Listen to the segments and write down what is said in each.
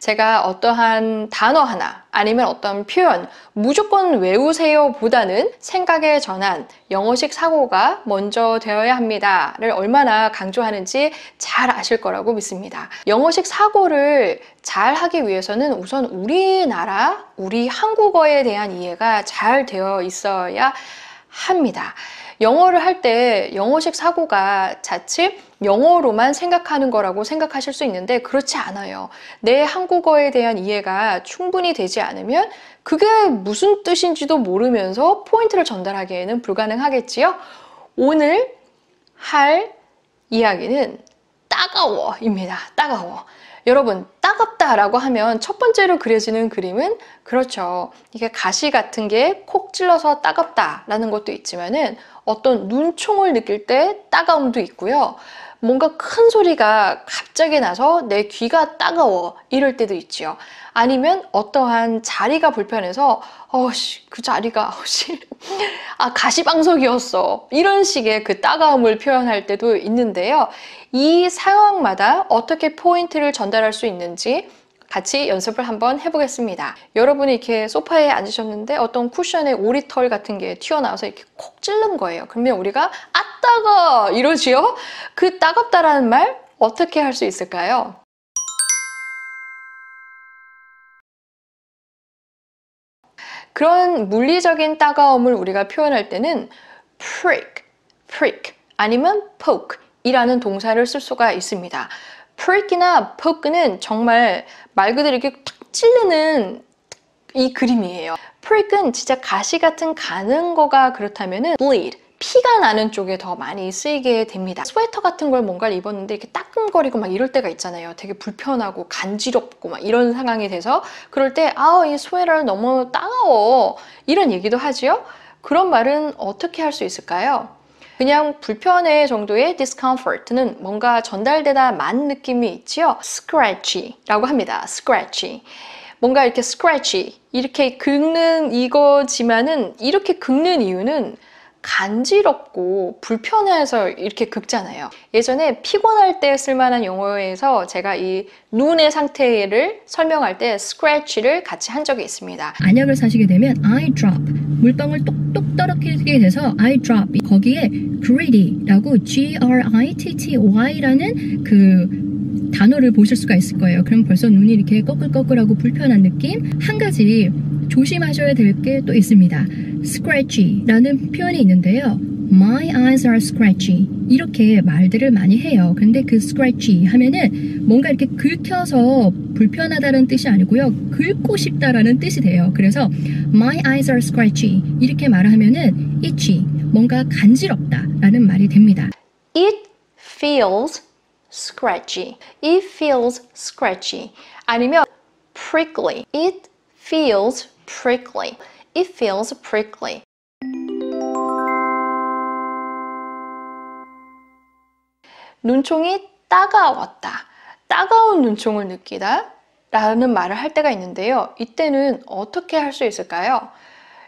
제가 어떠한 단어 하나 아니면 어떤 표현 무조건 외우세요 보다는 생각의 전환, 영어식 사고가 먼저 되어야 합니다를 얼마나 강조하는지 잘 아실 거라고 믿습니다. 영어식 사고를 잘 하기 위해서는 우선 우리나라, 우리 한국어에 대한 이해가 잘 되어 있어야 합니다. 영어를 할 때 영어식 사고가 자칫 영어로만 생각하는 거라고 생각하실 수 있는데 그렇지 않아요. 내 한국어에 대한 이해가 충분히 되지 않으면 그게 무슨 뜻인지도 모르면서 포인트를 전달하기에는 불가능하겠지요. 오늘 할 이야기는 따가워입니다. 따가워. 여러분, 따갑다라고 하면 첫 번째로 그려지는 그림은 그렇죠. 이게 가시 같은 게 콕 찔러서 따갑다라는 것도 있지만은 어떤 눈총을 느낄 때 따가움도 있고요. 뭔가 큰 소리가 갑자기 나서 내 귀가 따가워 이럴 때도 있지요. 아니면 어떠한 자리가 불편해서 그 자리가 가시방석이었어 이런 식의 그 따가움을 표현할 때도 있는데요. 이 상황마다 어떻게 포인트를 전달할 수 있는지 같이 연습을 한번 해보겠습니다. 여러분이 이렇게 소파에 앉으셨는데 어떤 쿠션에 오리털 같은 게 튀어나와서 이렇게 콕 찔른 거예요. 그러면 우리가 따가 이러지요? 그 따갑다라는 말 어떻게 할 수 있을까요? 그런 물리적인 따가움을 우리가 표현할 때는 prick 아니면 poke 이라는 동사를 쓸 수가 있습니다. prick이나 poke는 정말 말 그대로 이렇게 탁 찌르는 이 그림이에요. prick은 진짜 가시 같은 가는 거가 그렇다면은 bleed, 피가 나는 쪽에 더 많이 쓰이게 됩니다. 스웨터 같은 걸 뭔가를 입었는데 이렇게 따끔거리고 막 이럴 때가 있잖아요. 되게 불편하고 간지럽고 막 이런 상황이 돼서 그럴 때 이 스웨터 너무 따가워 이런 얘기도 하지요. 그런 말은 어떻게 할 수 있을까요? 그냥 불편해 정도의 discomfort는 뭔가 전달되다 만 느낌이 있지요. scratchy라고 합니다. scratchy. 뭔가 이렇게 scratchy, 이렇게 긁는 이거지만은 이렇게 긁는 이유는 간지럽고 불편해서 이렇게 긁잖아요. 예전에 피곤할 때 쓸만한 용어에서 제가 이 눈의 상태를 설명할 때 scratch를 같이 한 적이 있습니다. 안약을 사시게 되면 eye drop, 물방울 똑똑 떨어지게 돼서 eye drop, 거기에 gritty라고 gritty라는 그 단어를 보실 수가 있을 거예요. 그럼 벌써 눈이 이렇게 꺼끌꺼끌하고 불편한 느낌? 한 가지 조심하셔야 될 게 또 있습니다. scratchy라는 표현이 있는데요. My eyes are scratchy 이렇게 말들을 많이 해요. 근데 그 scratchy 하면은 뭔가 이렇게 긁혀서 불편하다는 뜻이 아니고요. 긁고 싶다라는 뜻이 돼요. 그래서 My eyes are scratchy 이렇게 말하면은 itchy, 뭔가 간지럽다라는 말이 됩니다. It feels scratchy. It feels scratchy. 아니면 prickly. It feels prickly. It feels prickly. 눈총이 따가웠다. 따가운 눈총을 느끼다 라는 말을 할 때가 있는데요. 이때는 어떻게 할 수 있을까요?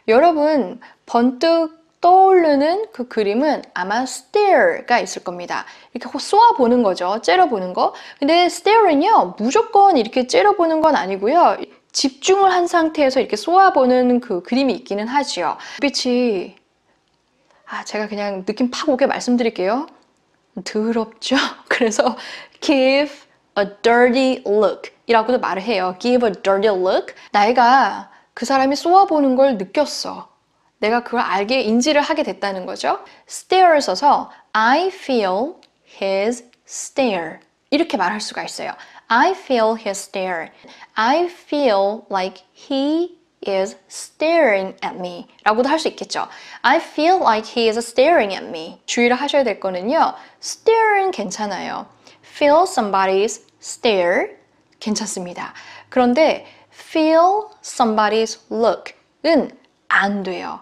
여러분 번뜩 떠오르는 그 그림은 아마 stare가 있을 겁니다. 이렇게 쏘아보는 거죠. 째려보는 거. 근데 stare은요, 무조건 이렇게 째려보는 건 아니고요. 집중을 한 상태에서 이렇게 쏘아보는 그 그림이 있기는 하지요. 빛이 제가 그냥 느낌 팍 오게 말씀드릴게요. 더럽죠? 그래서 give a dirty look 이라고도 말을 해요. give a dirty look. 내가 그 사람이 쏘아보는 걸 느꼈어. 내가 그걸 알게 인지를 하게 됐다는 거죠. stare를 써서 I feel his stare 이렇게 말할 수가 있어요. I feel his stare. I feel like he is staring at me 라고도 할 수 있겠죠. I feel like he is staring at me. 주의를 하셔야 될 거는요. stare는 괜찮아요. feel somebody's stare 괜찮습니다. 그런데 feel somebody's look은 안 돼요.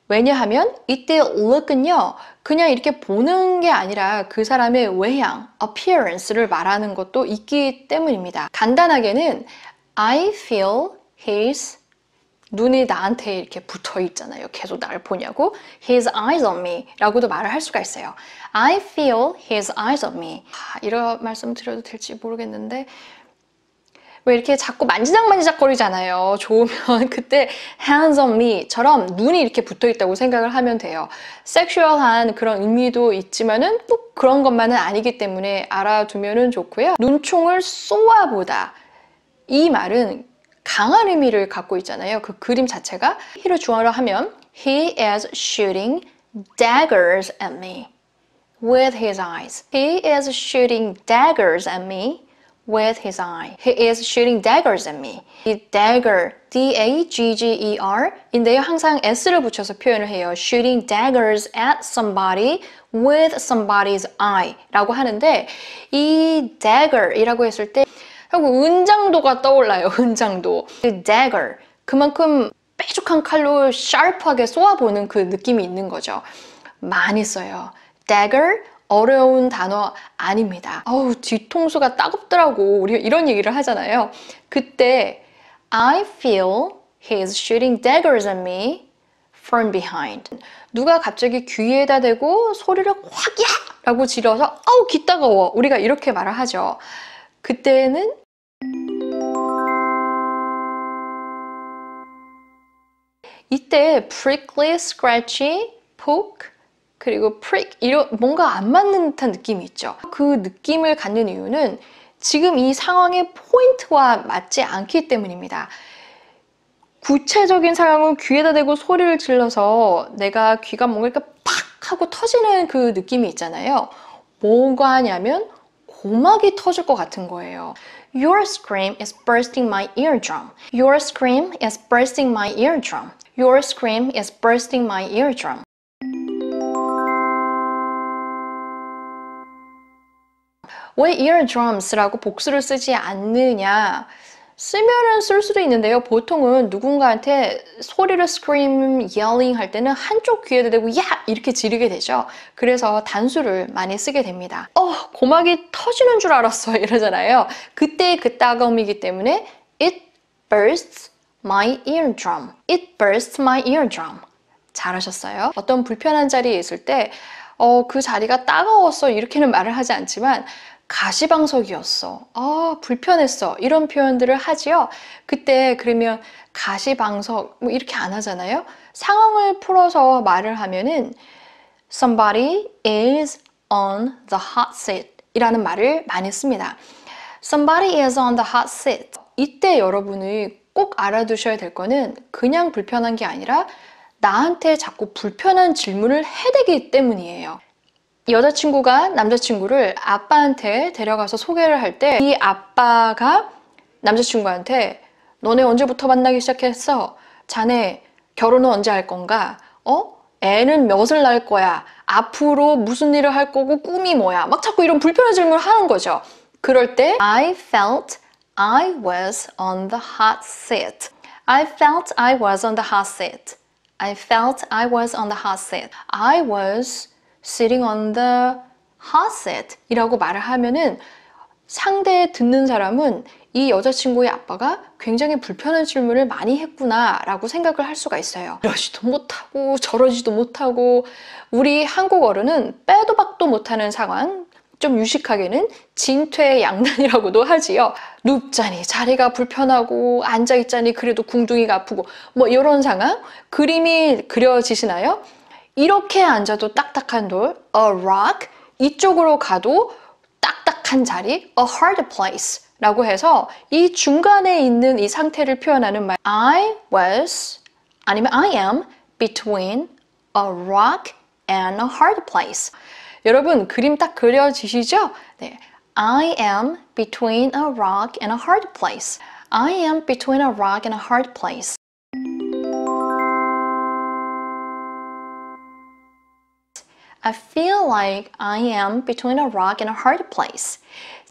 왜냐하면 이때 look은요. 그냥 이렇게 보는 게 아니라 그 사람의 외향, appearance를 말하는 것도 있기 때문입니다. 간단하게는 I feel his 눈이 나한테 이렇게 붙어 있잖아요. 계속 나를 보냐고. His eyes on me 라고도 말을 할 수가 있어요. I feel his eyes on me. 이런 말씀 드려도 될지 모르겠는데 왜 이렇게 자꾸 만지작만지작거리잖아요. 좋으면 그때 hands on me처럼 눈이 이렇게 붙어 있다고 생각을 하면 돼요. 섹슈얼한 그런 의미도 있지만은 꼭 그런 것만은 아니기 때문에 알아두면은 좋고요. 눈총을 쏘아보다. 이 말은 강한 의미를 갖고 있잖아요. 그 그림 자체가 he를 주어로 하면 he is shooting daggers at me with his eyes. He is shooting daggers at me with his eye. He is shooting daggers at me. 이 dagger, D-A-G-G-E-R 인데요. 항상 s를 붙여서 표현을 해요. Shooting daggers at somebody with somebody's eye 라고 하는데 이 dagger이라고 했을 때 하고 은장도가 떠올라요. 은장도. 그 dagger 그만큼 뾰족한 칼로 샤프하게 쏘아보는 그 느낌이 있는 거죠. 많이 써요. dagger 어려운 단어 아닙니다. 어우, 뒤통수가 따갑더라고. 우리가 이런 얘기를 하잖아요. 그때 I feel he is shooting daggers at me from behind. 누가 갑자기 귀에다 대고 소리를 확 야! 라고 질러서 아우 귀 따가워. 우리가 이렇게 말을 하죠. 그때는 이때 prickly, scratchy, poke 그리고 prick 이런 뭔가 안 맞는 듯한 느낌이 있죠. 그 느낌을 갖는 이유는 지금 이 상황의 포인트와 맞지 않기 때문입니다. 구체적인 상황은 귀에다 대고 소리를 질러서 내가 귀가 뭔가 이렇게 팍 하고 터지는 그 느낌이 있잖아요. 뭐가 하냐면 고막이 터질 것 같은 거예요. Your scream is bursting my eardrum. Your scream is bursting my eardrum. Your scream is bursting my eardrum. 왜 eardrums라고 복수를 쓰지 않느냐? 쓰면은 쓸 수도 있는데요. 보통은 누군가한테 소리를 scream, yelling 할 때는 한쪽 귀에다 대고 야! 이렇게 지르게 되죠. 그래서 단수를 많이 쓰게 됩니다. 고막이 터지는 줄 알았어 이러잖아요. 그때 그 따가움이기 때문에 it bursts my eardrum. It bursts my eardrum. 잘하셨어요. 어떤 불편한 자리에 있을 때 그 자리가 따가웠어 이렇게는 말을 하지 않지만 가시방석이었어. 불편했어. 이런 표현들을 하지요. 그때 그러면 가시방석 뭐 이렇게 안 하잖아요. 상황을 풀어서 말을 하면은 somebody is on the hot seat 이라는 말을 많이 씁니다. Somebody is on the hot seat. 이때 여러분이 꼭 알아두셔야 될 거는 그냥 불편한 게 아니라 나한테 자꾸 불편한 질문을 해대기 때문이에요. 여자친구가 남자친구를 아빠한테 데려가서 소개를 할 때 이 아빠가 남자친구한테 너네 언제부터 만나기 시작했어? 자네 결혼은 언제 할 건가? 애는 몇을 낳을 거야? 앞으로 무슨 일을 할 거고 꿈이 뭐야? 막 자꾸 이런 불편한 질문을 하는 거죠. 그럴 때 I felt I was on the hot seat. I felt I was on the hot seat. I felt I was on the hot seat. I was sitting on the hot seat 이라고 말을 하면은 상대 듣는 사람은 이 여자친구의 아빠가 굉장히 불편한 질문을 많이 했구나 라고 생각을 할 수가 있어요. 이러지도 못하고 저러지도 못하고 우리 한국어로는 빼도 박도 못하는 상황 좀 유식하게는 진퇴양난이라고도 하지요. 눕자니 자리가 불편하고 앉아있자니 그래도 궁둥이가 아프고 뭐 이런 상황 그림이 그려지시나요? 이렇게 앉아도 딱딱한 돌, a rock, 이쪽으로 가도 딱딱한 자리, a hard place 라고 해서 이 중간에 있는 이 상태를 표현하는 말 I was, 아니면 I am between a rock and a hard place. 여러분 그림 딱 그려지시죠? 네. I am between a rock and a hard place. I am between a rock and a hard place. I feel like I am between a rock and a hard place.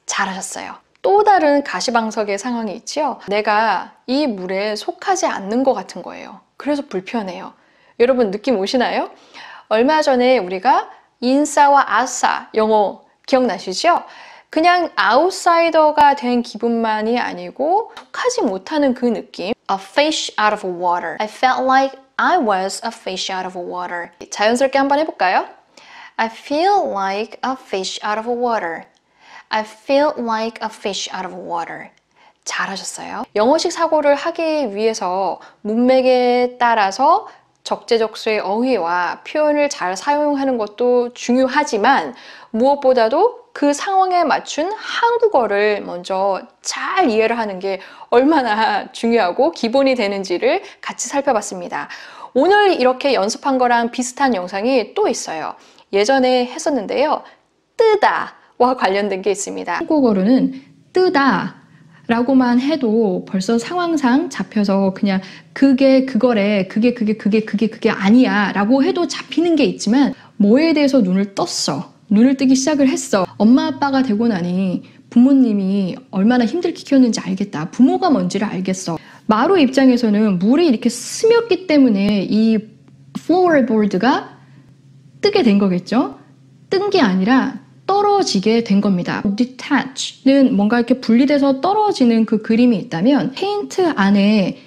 잘하셨어요. 또 다른 가시방석의 상황이 있죠. 내가 이 물에 속하지 않는 것 같은 거예요. 그래서 불편해요. 여러분 느낌 오시나요? 얼마 전에 우리가 인싸와 아싸 영어 기억나시죠? 그냥 아웃사이더가 된 기분만이 아니고 속하지 못하는 그 느낌. A fish out of water. I felt like I was a fish out of water. 자연스럽게 한번 해볼까요? I feel like a fish out of water. I feel like a fish out of water. 잘하셨어요. 영어식 사고를 하기 위해서 문맥에 따라서 적재적소의 어휘와 표현을 잘 사용하는 것도 중요하지만 무엇보다도 그 상황에 맞춘 한국어를 먼저 잘 이해를 하는 게 얼마나 중요하고 기본이 되는지를 같이 살펴봤습니다. 오늘 이렇게 연습한 거랑 비슷한 영상이 또 있어요. 예전에 했었는데요. 뜨다와 관련된 게 있습니다. 한국어로는 뜨다 라고만 해도 벌써 상황상 잡혀서 그냥 그게 그거래, 그게 아니야 라고 해도 잡히는 게 있지만 뭐에 대해서 눈을 떴어. 눈을 뜨기 시작을 했어. 엄마 아빠가 되고 나니 부모님이 얼마나 힘들게 키웠는지 알겠다. 부모가 뭔지를 알겠어. 마루 입장에서는 물이 이렇게 스몄기 때문에 이 플로어보드가 뜨게 된 거겠죠? 뜬 게 아니라 떨어지게 된 겁니다. detach는 뭔가 이렇게 분리돼서 떨어지는 그 그림이 있다면 페인트 안에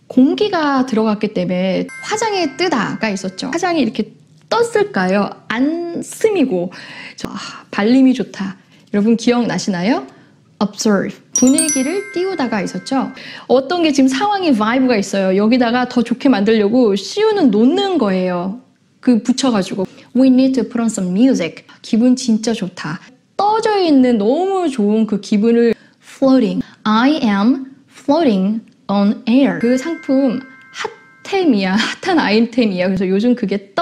공기가 들어갔기 때문에 화장이 뜨다가 있었죠. 화장이 이렇게 떴을까요? 안 스미고 발림이 좋다. 여러분 기억나시나요? observe. 분위기를 띄우다가 있었죠. 어떤 게 지금 상황이 vibe가 있어요. 여기다가 더 좋게 만들려고 CU는 놓는 거예요. 그 붙여가지고 We need to put on some music. 기분 진짜 좋다. 떠져 있는 너무 좋은 그 기분을 floating. I am floating on air. 그 상품 핫템이야. 핫한 아이템이야. 그래서 요즘 그게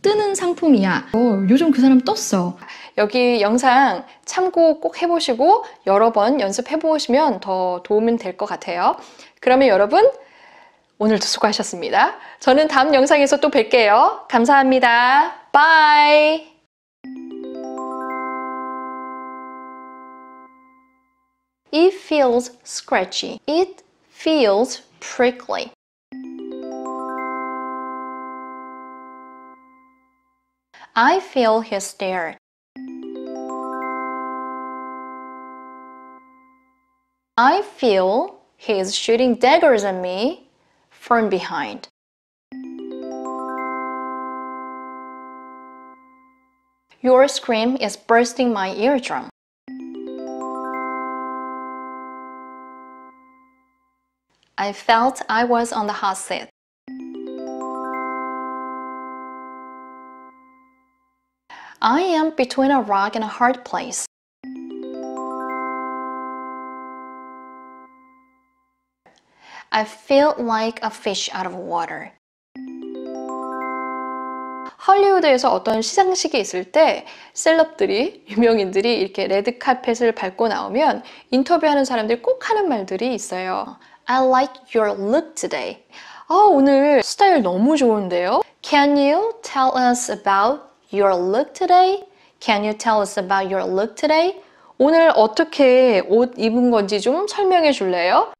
뜨는 상품이야. 요즘 그 사람 떴어. 여기 영상 참고 꼭 해보시고 여러 번 연습해보시면 더 도움이 될 것 같아요. 그러면 여러분 오늘도 수고하셨습니다. 저는 다음 영상에서 또 뵐게요. 감사합니다. 바이. It feels scratchy. It feels prickly. I feel his stare. I feel he's shooting daggers at me from behind. Your scream is bursting my eardrum. I felt I was on the hot seat. I am between a rock and a hard place. I feel like a fish out of water. 헐리우드에서 어떤 시상식이 있을 때 셀럽들이, 유명인들이 이렇게 레드카펫을 밟고 나오면 인터뷰하는 사람들이 꼭 하는 말들이 있어요. I like your look today. 오늘 스타일 너무 좋은데요? Can you tell us about your look today? Can you tell us about your look today? 오늘 어떻게 옷 입은 건지 좀 설명해 줄래요?